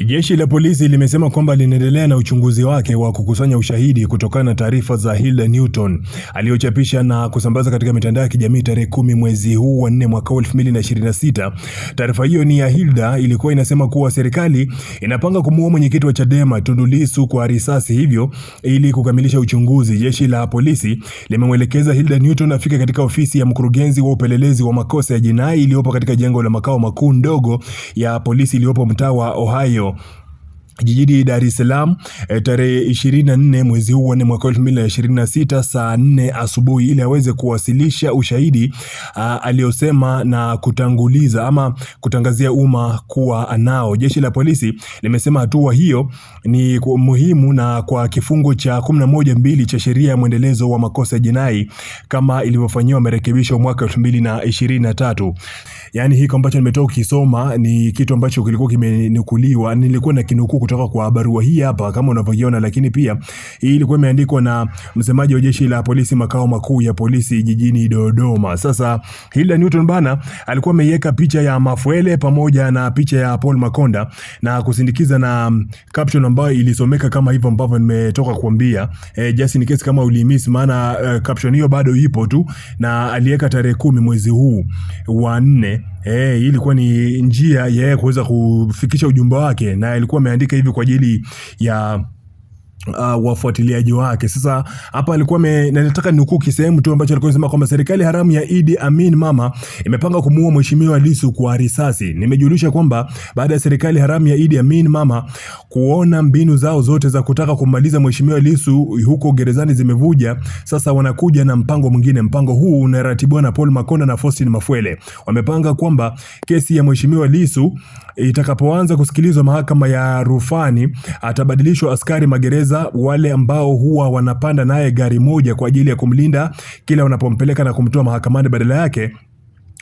Jeshi la polisi limesema kwamba linaendelea na uchunguzi wake wa kukusanya ushahidi kutokana na taarifa za Hilda Newton aliyochapisha na kusambaza katika mitandao ya kijamii tarehe 10 mwezi huu wa 4 mwaka 2026. Taarifa hiyo ni ya Hilda, ilikuwa inasema kuwa serikali inapanga kumuua mwenyekiti wa Chadema Tundu Lissu kwa risasi, hivyo ili kukamilisha uchunguzi jeshi la polisi limemwelekeza Hilda Newton afike katika ofisi ya mkurugenzi wa upelelezi wa makosa ya jinai iliyopo katika jengo la makao makuu ndogo ya polisi iliyopo mtaa wa Ohio jijini Dar es Salaam tarehe 24 mwezi huu wa 4 mwaka 2026 saa 4 asubuhi ili aweze kuwasilisha ushahidi aliyosema na kutanguliza ama kutangazia umma kuwa anao. Jeshi la polisi limesema hatua hiyo ni muhimu na kwa kifungu cha 11(2) cha sheria ya mwendelezo wa makosa ya jinai kama ilivyofanywa marekebisho mwaka 2023. Yaani hiki ambacho nimetoka ukisoma ni kitu ambacho kilikuwa kimenukuliwa, nilikuwa na kinukuu kutoka kwa barua hii hapa kama unavyoiona, lakini pia hii ilikuwa imeandikwa na msemaji wa jeshi la polisi makao makuu ya polisi jijini Dodoma. Sasa Hilda Newton bana alikuwa ameiweka picha ya Mafuele pamoja na picha ya Paul Makonda na kusindikiza na caption ambayo ilisomeka kama hivyo ambavyo nimetoka kuambia. Just in case kama ulimiss, maana caption hiyo bado ipo tu, na aliweka tarehe 10 mwezi huu wa 4. Ilikuwa ni njia ya kuweza kufikisha ujumbe wake, na ilikuwa ameandika hivi kwa ajili ya wafuatiliaji wake. Sasa hapa alikuwa nataka nukuu kisehemu tu ambacho alikuwa anasema kwamba serikali haramu ya Idi Amin mama imepanga kumuua mheshimiwa Lissu kwa risasi. Nimejulisha kwamba baada ya serikali haramu ya Idi Amin mama kuona mbinu zao zote za kutaka kumaliza mheshimiwa Lissu huko gerezani zimevuja, sasa wanakuja na mpango mwingine. Mpango huu unaratibiwa na Paul Makonda na Faustin Mafuele. Wamepanga kwamba kesi ya mheshimiwa Lissu itakapoanza kusikilizwa mahakama ya rufani, atabadilishwa askari magereza wale ambao huwa wanapanda naye gari moja kwa ajili ya kumlinda kila wanapompeleka na kumtoa mahakamani. Badala yake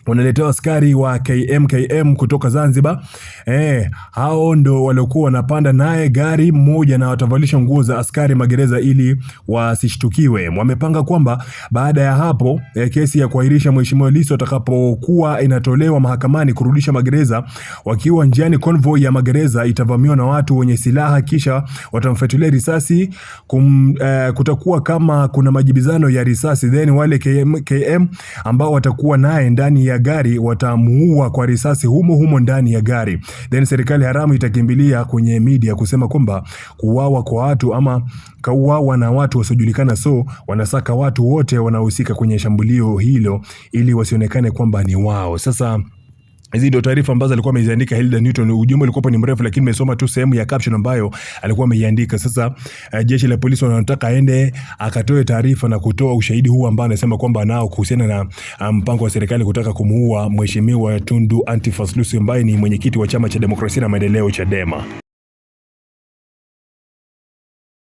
wanaletewa askari wa KMKM kutoka Zanzibar. Hao ndo waliokuwa wanapanda naye gari moja na watavalisha nguo za askari magereza ili wasishtukiwe. Wamepanga kwamba baada ya hapo kesi ya kuahirisha mheshimiwa Lissu atakapokuwa inatolewa mahakamani kurudisha magereza, wakiwa njiani convoy ya magereza itavamiwa na watu wenye silaha, kisha watamfuatilia risasi. Kutakuwa kama kuna majibizano ya risasi, then wale KM ambao watakuwa naye ndani ya gari watamuua kwa risasi humo ndani ya gari. Then serikali haramu itakimbilia kwenye media kusema kwamba kuuawa kwa watu ama kauawa na watu wasiojulikana, so wanasaka watu wote wanaohusika kwenye shambulio hilo ili wasionekane kwamba ni wao. Sasa hizi ndio taarifa ambazo alikuwa ameziandika Hilda Newton. Ujumbe ulikuwa ni mrefu, lakini nimesoma tu sehemu ya caption ambayo alikuwa ameiandika. Sasa jeshi la polisi wanataka aende akatoe taarifa na kutoa ushahidi huu ambao anasema kwamba nao kuhusiana na mpango wa serikali kutaka kumuua mheshimiwa Tundu Antiphas Lissu ambaye ni mwenyekiti wa chama cha demokrasia na maendeleo Chadema.